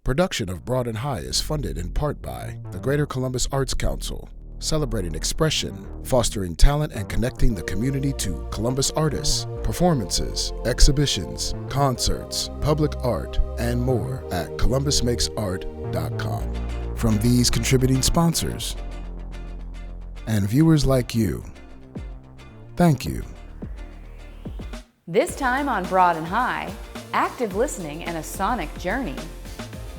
Production of Broad and High is funded in part by the Greater Columbus Arts Council, celebrating expression, fostering talent, and connecting the community to Columbus artists, performances, exhibitions, concerts, public art, and more at columbusmakesart.com. From these contributing sponsors and viewers like you, thank you. This time on Broad and High, active listening and a sonic journey,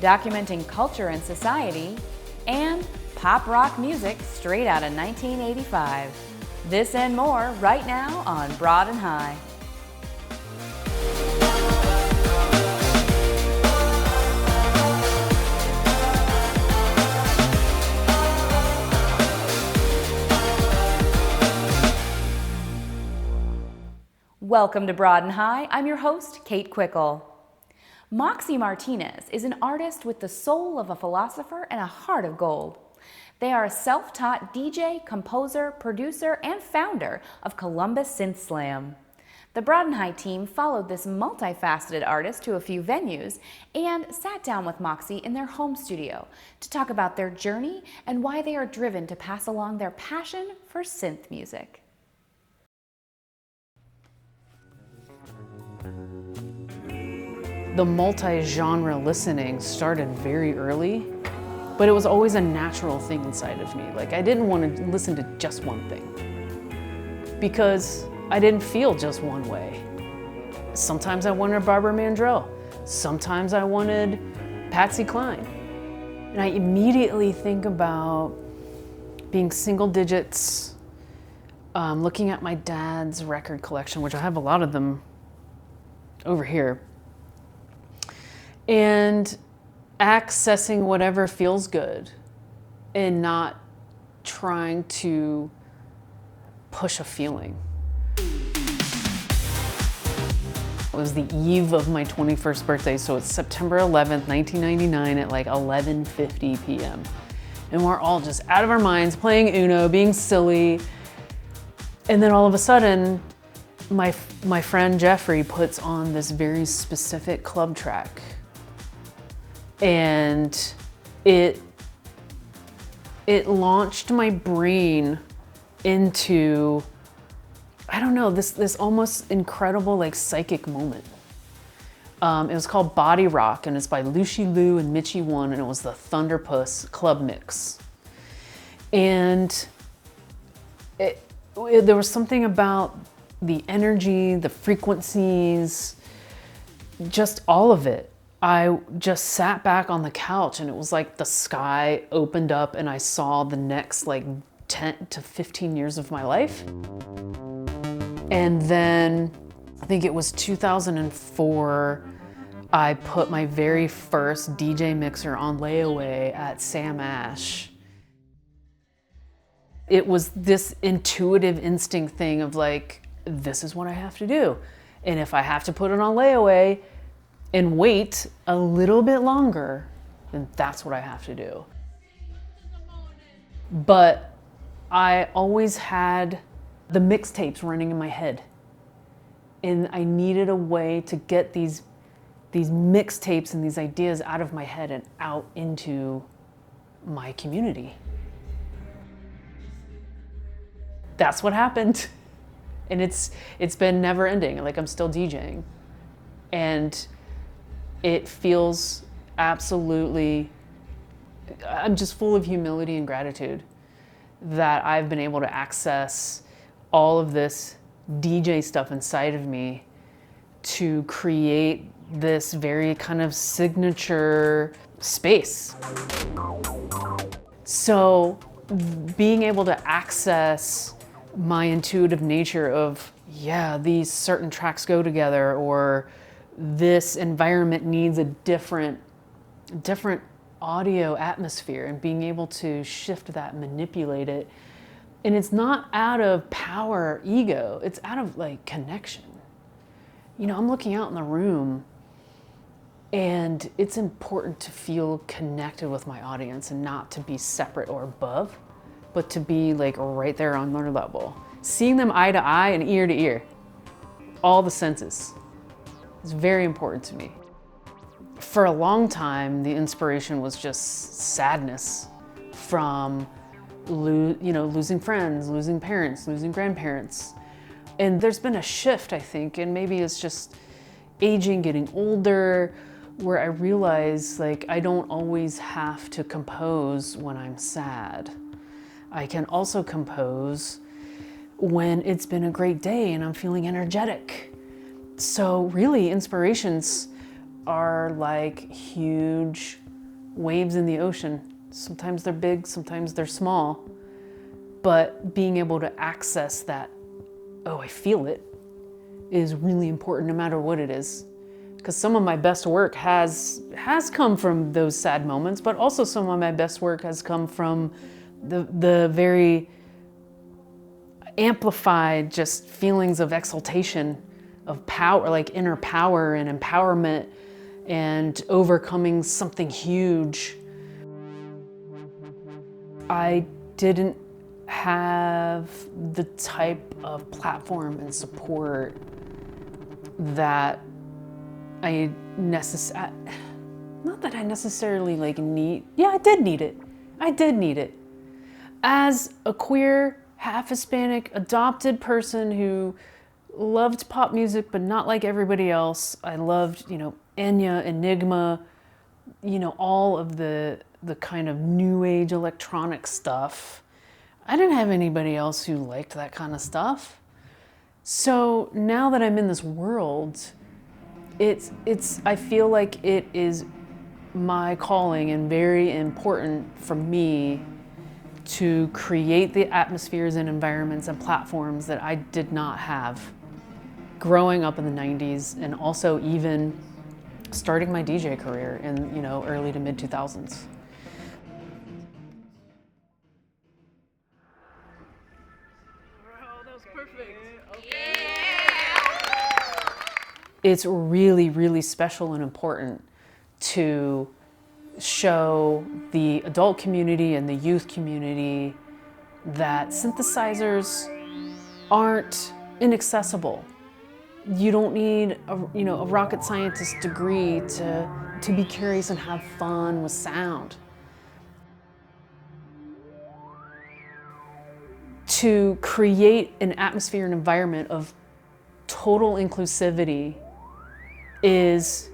documenting culture and society, and pop rock music straight out of 1985. This and more right now on Broad and High. Welcome to Broad and High. I'm your host, Kate Quickle. Moxie Martinez is an artist with the soul of a philosopher and a heart of gold. They are a self-taught DJ, composer, producer, and founder of Columbus Synth Slam. The Broad and High team followed this multifaceted artist to a few venues and sat down with Moxie in their home studio to talk about their journey and why they are driven to pass along their passion for synth music. The multi-genre listening started very early, but it was always a natural thing inside of me. Like, I didn't want to listen to just one thing because I didn't feel just one way. Sometimes I wanted Barbara Mandrell. Sometimes I wanted Patsy Cline. And I immediately think about being single digits, looking at my dad's record collection, which I have a lot of them over here, and accessing whatever feels good and not trying to push a feeling. It was the eve of my 21st birthday, so it's September 11th, 1999 at like 11:50 p.m. And we're all just out of our minds, playing Uno, being silly. And then all of a sudden, my friend Jeffrey puts on this very specific club track. And it launched my brain into, I don't know, this almost incredible like psychic moment. It was called Body Rock, and it's by Lucy Liu and Mitchie One, and it was the Thunderpuss club mix. And there was something about the energy, the frequencies, just all of it. I just sat back on the couch and it was like the sky opened up and I saw the next like 10 to 15 years of my life. And then I think it was 2004, I put my very first DJ mixer on layaway at Sam Ash. It was this intuitive instinct thing of like, this is what I have to do. And if I have to put it on layaway and wait a little bit longer, then that's what I have to do. But I always had the mixtapes running in my head. And I needed a way to get these mixtapes and these ideas out of my head and out into my community. That's what happened. And it's been never ending. Like, I'm still DJing. And it feels absolutely, I'm just full of humility and gratitude that I've been able to access all of this DJ stuff inside of me to create this very kind of signature space. So being able to access my intuitive nature of, yeah, these certain tracks go together, or this environment needs a different audio atmosphere, and being able to shift that, manipulate it. And it's not out of power, ego, it's out of like connection. You know, I'm looking out in the room and it's important to feel connected with my audience and not to be separate or above, but to be like right there on their level. Seeing them eye to eye and ear to ear, all the senses. It's very important to me. For a long time, the inspiration was just sadness from losing friends, losing parents, losing grandparents. And there's been a shift, I think, and maybe it's just aging, getting older, where I realize like I don't always have to compose when I'm sad. I can also compose when it's been a great day and I'm feeling energetic. So really, inspirations are like huge waves in the ocean. Sometimes they're big, sometimes they're small, but being able to access that, oh, I feel it, is really important no matter what it is. Because some of my best work has come from those sad moments, but also some of my best work has come from the very amplified just feelings of exaltation, of power, like inner power and empowerment and overcoming something huge. I didn't have the type of platform and support that I not that I necessarily like need. Yeah, I did need it. I did need it. As a queer, half Hispanic, adopted person who loved pop music, but not like everybody else. I loved, Enya, Enigma, all of the kind of new age electronic stuff. I didn't have anybody else who liked that kind of stuff. So now that I'm in this world, I feel like it is my calling and very important for me to create the atmospheres and environments and platforms that I did not have growing up in the 90s, and also even starting my DJ career in early to mid 2000s. It's really, really special and important to show the adult community and the youth community that synthesizers aren't inaccessible. You don't need a rocket scientist degree to be curious and have fun with sound. To create an atmosphere and environment of total inclusivity is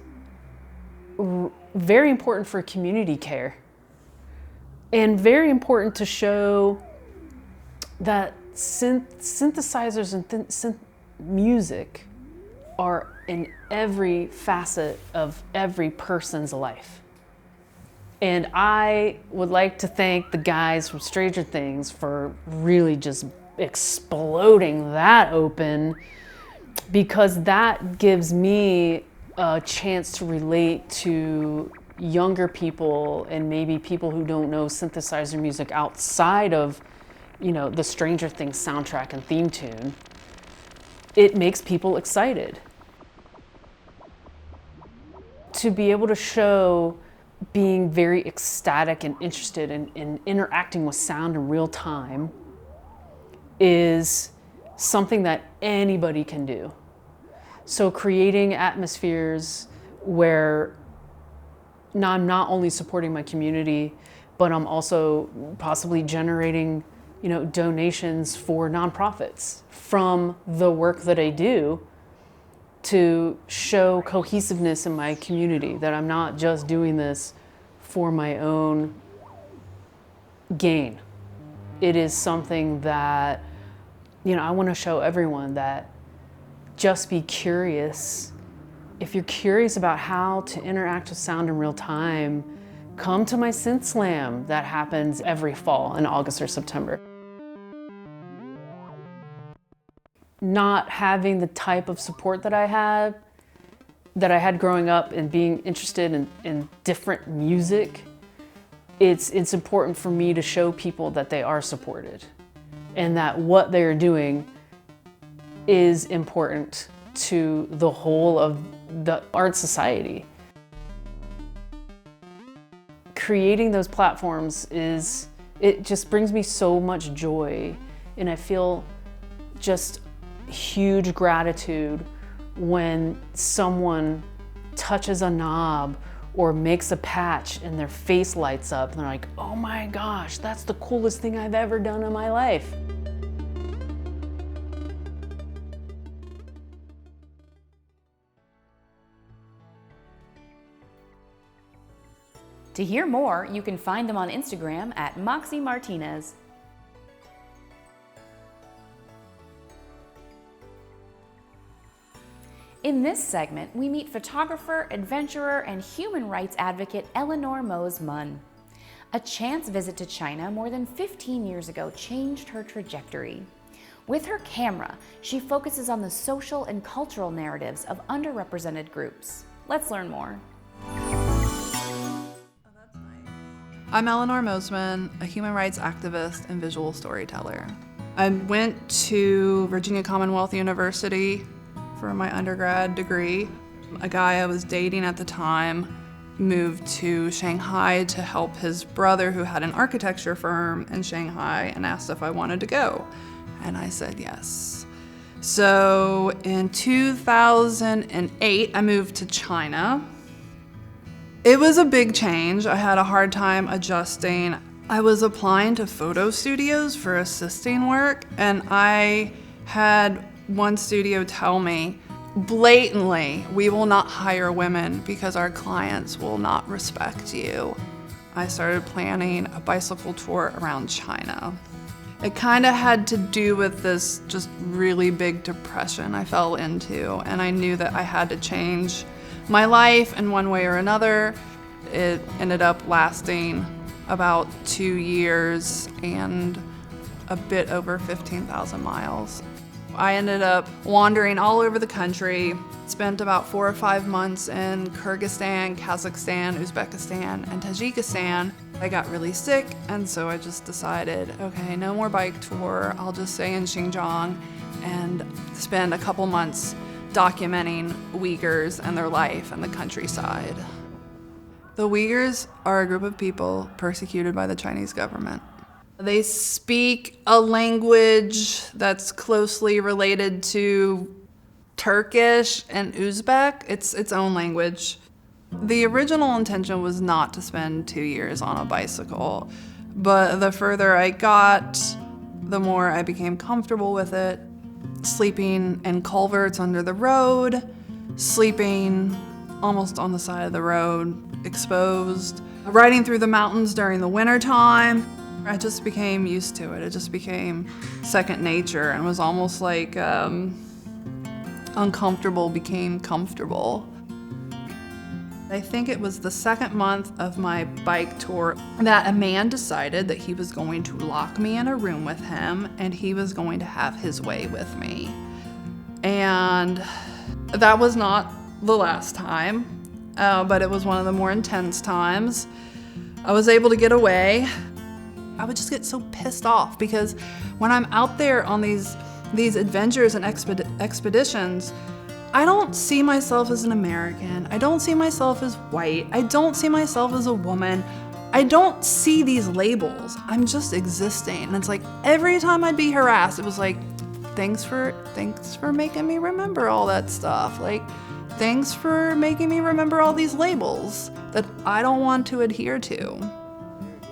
very important for community care, and very important to show that synthesizers and synth music are in every facet of every person's life. And I would like to thank the guys from Stranger Things for really just exploding that open, because that gives me a chance to relate to younger people and maybe people who don't know synthesizer music outside of, the Stranger Things soundtrack and theme tune. It makes people excited. To be able to show being very ecstatic and interested in interacting with sound in real time is something that anybody can do. So creating atmospheres where I'm not only supporting my community, but I'm also possibly generating, donations for nonprofits from the work that I do, to show cohesiveness in my community, that I'm not just doing this for my own gain. It is something that, I want to show everyone that just be curious. If you're curious about how to interact with sound in real time, come to my Synth Slam that happens every fall in August or September. Not having the type of support that I had growing up and being interested in different music, it's important for me to show people that they are supported and that what they're doing is important to the whole of the art society. Creating those platforms it just brings me so much joy, and I feel just huge gratitude when someone touches a knob or makes a patch and their face lights up and they're like, oh my gosh, that's the coolest thing I've ever done in my life. To hear more, you can find them on Instagram at Moxie Martinez. In this segment, we meet photographer, adventurer, and human rights advocate Eleanor Mose Munn. A chance visit to China more than 15 years ago changed her trajectory. With her camera, she focuses on the social and cultural narratives of underrepresented groups. Let's learn more. I'm Eleanor Mose Munn, a human rights activist and visual storyteller. I went to Virginia Commonwealth University for my undergrad degree. A guy I was dating at the time moved to Shanghai to help his brother who had an architecture firm in Shanghai and asked if I wanted to go. And I said yes. So in 2008, I moved to China. It was a big change. I had a hard time adjusting. I was applying to photo studios for assisting work, and I had one studio tell me blatantly, we will not hire women because our clients will not respect you. I started planning a bicycle tour around China. It kind of had to do with this just really big depression I fell into, and I knew that I had to change my life in one way or another. It ended up lasting about 2 years and a bit over 15,000 miles. I ended up wandering all over the country, spent about 4 or 5 months in Kyrgyzstan, Kazakhstan, Uzbekistan, and Tajikistan. I got really sick, and so I just decided, okay, no more bike tour. I'll just stay in Xinjiang and spend a couple months documenting Uyghurs and their life in the countryside. The Uyghurs are a group of people persecuted by the Chinese government. They speak a language that's closely related to Turkish and Uzbek. It's its own language. The original intention was not to spend 2 years on a bicycle, but the further I got, the more I became comfortable with it. Sleeping in culverts under the road, sleeping almost on the side of the road, exposed, riding through the mountains during the wintertime. I just became used to it. It just became second nature, and was almost like uncomfortable became comfortable. I think it was the second month of my bike tour that a man decided that he was going to lock me in a room with him and he was going to have his way with me. And that was not the last time, but it was one of the more intense times. I was able to get away. I would just get so pissed off because when I'm out there on these adventures and expeditions, I don't see myself as an American. I don't see myself as white. I don't see myself as a woman. I don't see these labels. I'm just existing. And it's like every time I'd be harassed, it was like, thanks for making me remember all that stuff. Like, thanks for making me remember all these labels that I don't want to adhere to.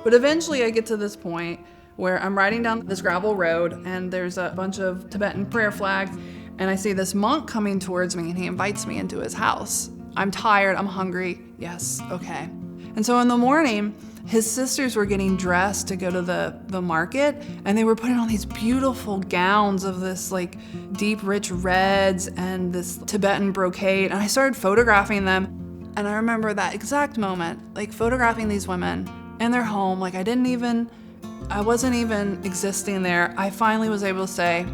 But eventually I get to this point where I'm riding down this gravel road and there's a bunch of Tibetan prayer flags, and I see this monk coming towards me and he invites me into his house. I'm tired, I'm hungry, yes, okay. And so in the morning, his sisters were getting dressed to go to the market, and they were putting on these beautiful gowns of this like deep, rich reds and this Tibetan brocade, and I started photographing them. And I remember that exact moment, like photographing these women in their home, like I wasn't even existing there. I finally was able to say,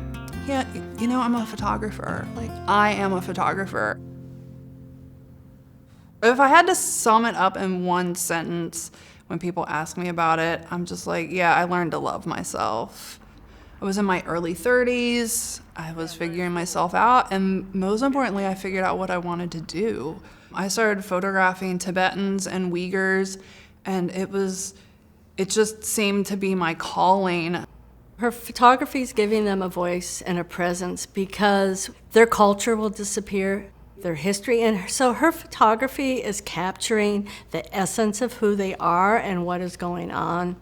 yeah, you know, I'm a photographer. Like, I am a photographer. If I had to sum it up in one sentence when people ask me about it, I'm just like, yeah, I learned to love myself. I was in my early 30s. I was figuring myself out, and most importantly, I figured out what I wanted to do. I started photographing Tibetans and Uyghurs, and it just seemed to be my calling. Her photography is giving them a voice and a presence because their culture will disappear. their history. And so her photography is capturing the essence of who they are and what is going on.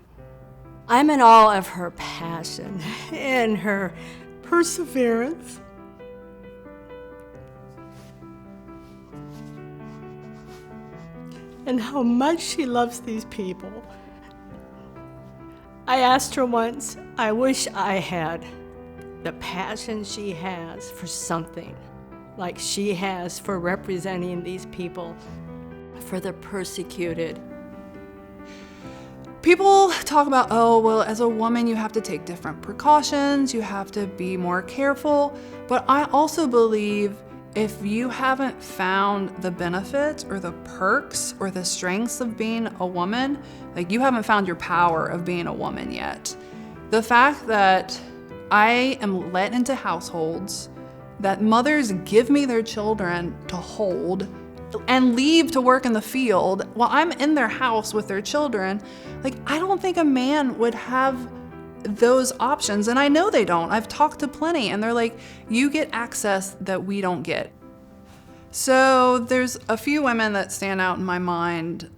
I'm in awe of her passion and her perseverance. And how much she loves these people. I asked her once, I wish I had the passion she has for something, like she has for representing these people, for the persecuted. People talk about, oh, well, as a woman, you have to take different precautions, you have to be more careful. But I also believe if you haven't found the benefits or the perks or the strengths of being a woman, like you haven't found your power of being a woman yet. The fact that I am let into households that mothers give me their children to hold and leave to work in the field while I'm in their house with their children, like I don't think a man would have those options, and I know they don't. I've talked to plenty, and they're like, you get access that we don't get. So there's a few women that stand out in my mind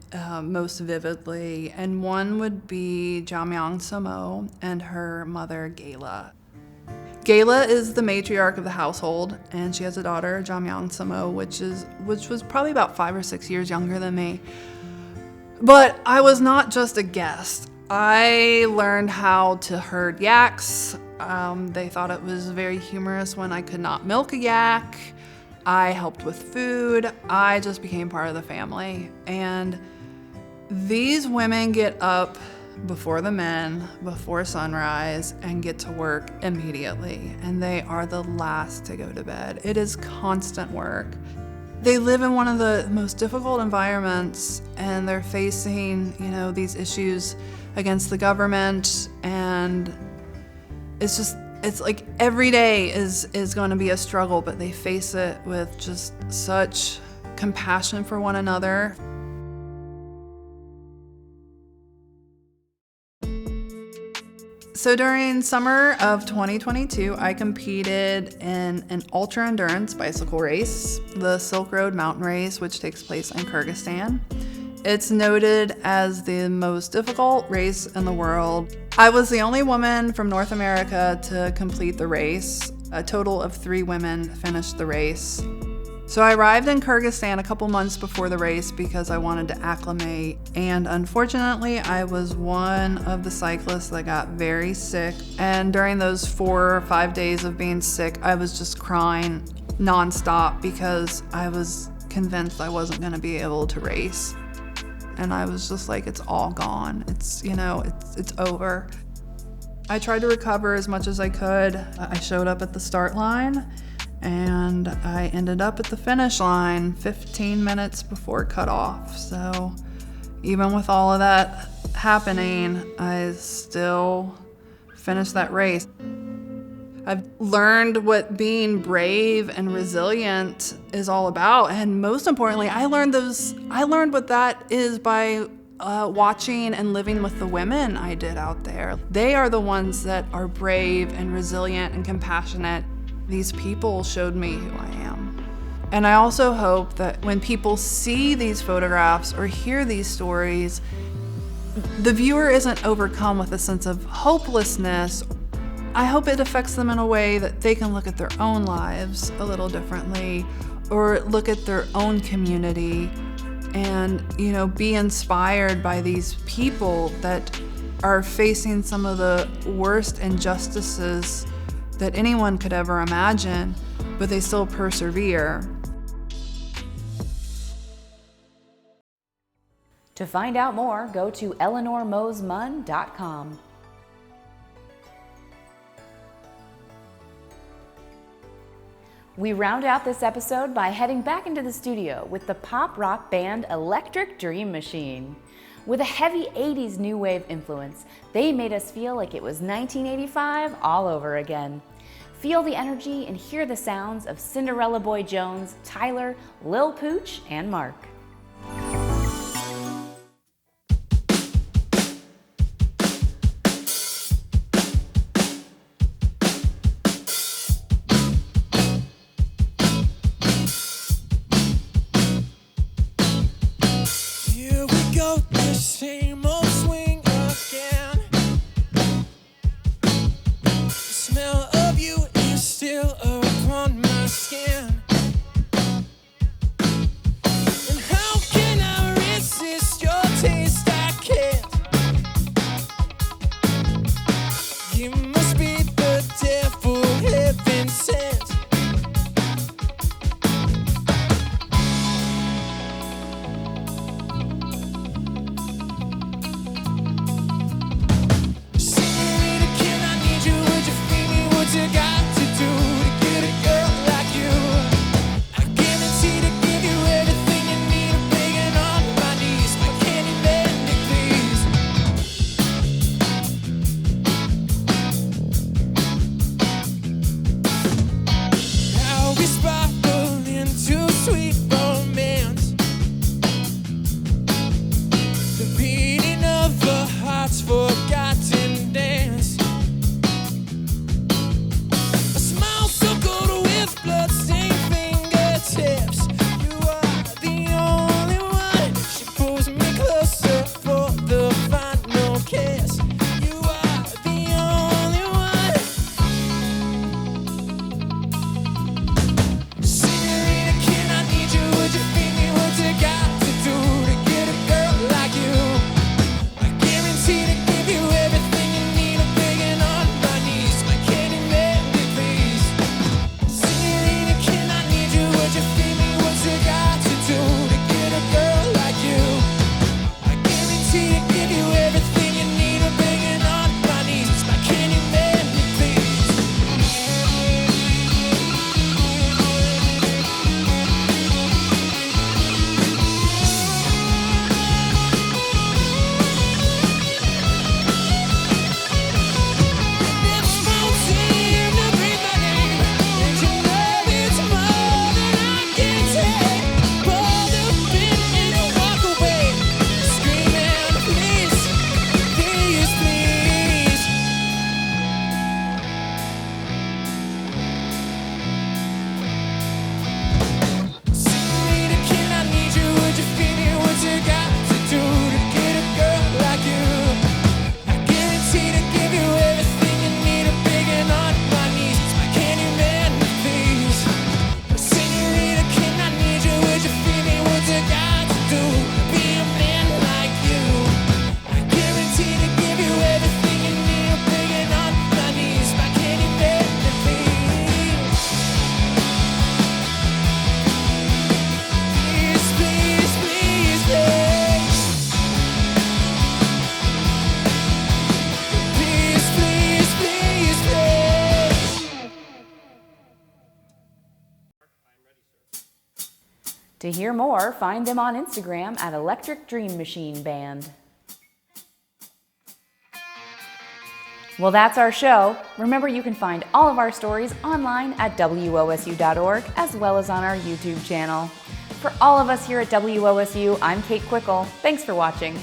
most vividly, and one would be Jamyang Samo and her mother, Gayla. Gayla is the matriarch of the household, and she has a daughter, Jamyang Samo, which was probably about 5 or 6 years younger than me. But I was not just a guest. I learned how to herd yaks. They thought it was very humorous when I could not milk a yak. I helped with food. I just became part of the family. And these women get up before the men, before sunrise, and get to work immediately. And they are the last to go to bed. It is constant work. They live in one of the most difficult environments, and they're facing, these issues against the government, and it's like every day is going to be a struggle, but they face it with just such compassion for one another. So during summer of 2022, I competed in an ultra-endurance bicycle race, the Silk Road Mountain Race, which takes place in Kyrgyzstan. It's noted as the most difficult race in the world. I was the only woman from North America to complete the race. A total of 3 women finished the race. So I arrived in Kyrgyzstan a couple months before the race because I wanted to acclimate. And unfortunately, I was one of the cyclists that got very sick. And during those 4 or 5 days of being sick, I was just crying nonstop because I was convinced I wasn't going to be able to race. And I was just like, it's all gone. It's over. I tried to recover as much as I could. I showed up at the start line, and I ended up at the finish line 15 minutes before cutoff. So even with all of that happening, I still finished that race. I've learned what being brave and resilient is all about, and most importantly, I learned what that is by watching and living with the women I did out there. They are the ones that are brave and resilient and compassionate. These people showed me who I am. And I also hope that when people see these photographs or hear these stories, the viewer isn't overcome with a sense of hopelessness. I hope it affects them in a way that they can look at their own lives a little differently, or look at their own community and, be inspired by these people that are facing some of the worst injustices that anyone could ever imagine, but they still persevere. To find out more, go to EleanorMosesMunn.com. We round out this episode by heading back into the studio with the pop rock band Electric Dream Machine. With a heavy 80s new wave influence, they made us feel like it was 1985 all over again. Feel the energy and hear the sounds of Cinderella Boy Jones, Tyler, Lil Pooch, and Mark. heart's forgotten dance. A smile so cold with bloodstained fingertips. You are the only one. She pulls me closer for the final kiss. You are the only one. Senorita, can I need you? Would you feed me? What you got to do to get a girl like you? I guarantee to give you everything you need. I'm begging on my knees. My candy man, please. Senorita, can I need you? Would you feed me? What you got to do to get a girl like you? I guarantee to give you everything you need. I'm begging on my knees. My candy man, please. It's mountain to breathe my name, and you know it's more than I can take. Pull the pin and walk away, screaming, please, please, please. Senorita, can I need you? Would you feed me? What you got to do to get a girl like you? I guarantee to give you everything you need. I'm begging on my knees. My candy man, please. Senorita, can I need you? Would you feed me? What you got to do to be a man like you? I guarantee to give you everything you need. I'm begging on my knees. My candy man, please. Please, please, please, please. Please, please, please, please. To hear more, find them on Instagram at Electric Dream Machine Band. Well, that's our show. Remember, you can find all of our stories online at WOSU.org as well as on our YouTube channel. For all of us here at WOSU, I'm Kate Quickle. Thanks for watching.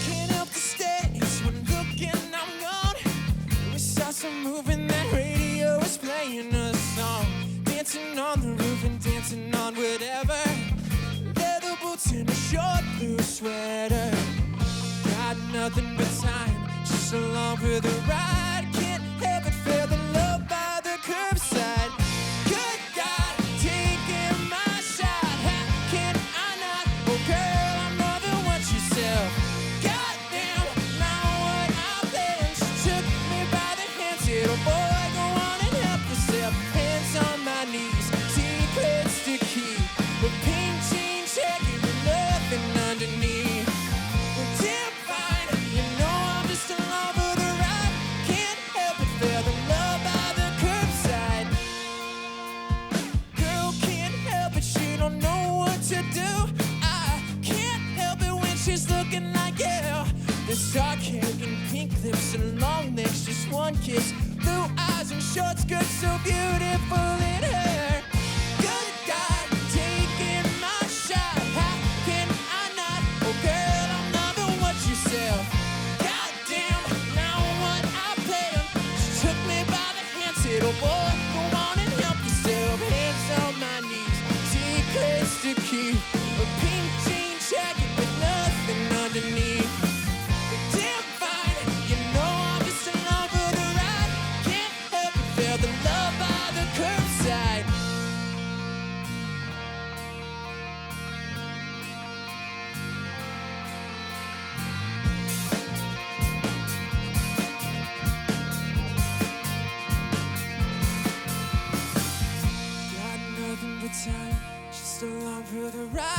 Can't help the stage when looking, I'm gone. We saw some moving, that radio was playing a song. Dancing on the roof and dancing on whatever. Leather boots and a short blue sweater. Got nothing but time, just along for the ride. Can't help but feel the love by the curbside. Good God, taking my shot. How can I not? Oh girl, I'm more than what you sell. Goddamn, now what I planned. She took me by the hand, said, oh boy, go on and help yourself. Hands on my knees, secrets to keep. The pink jean jacket with nothing underneath. Well, damn fine, you know I'm just along for the ride. Can't help but feel the love by the curbside. Girl can't help it, she don't know what to do. I can't help it when she's looking like you. This dark hair and pink lips and long necks, just one kiss. Blue eyes and short skirts, so beautiful in her. Good God, taking my shot. How can I not? Oh girl, I'm loving what you sell. Goddamn, now what I planned. She took me by the hand, said, oh boy, go on and help yourself. Hands on my knees, secrets to keep. A pink jean jacket with nothing underneath. But damn fine, you know I'm just along for the ride. Can't help but feel the love by the curbside. Got nothing but time, just along for the ride.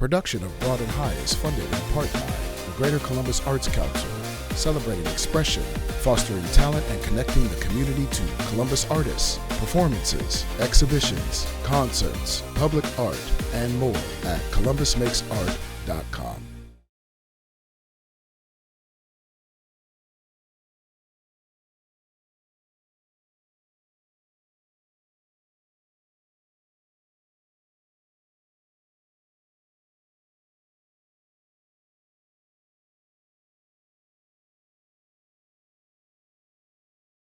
Production of Broad and High is funded in part by the Greater Columbus Arts Council, celebrating expression, fostering talent, and connecting the community to Columbus artists, performances, exhibitions, concerts, public art, and more at columbusmakesart.com.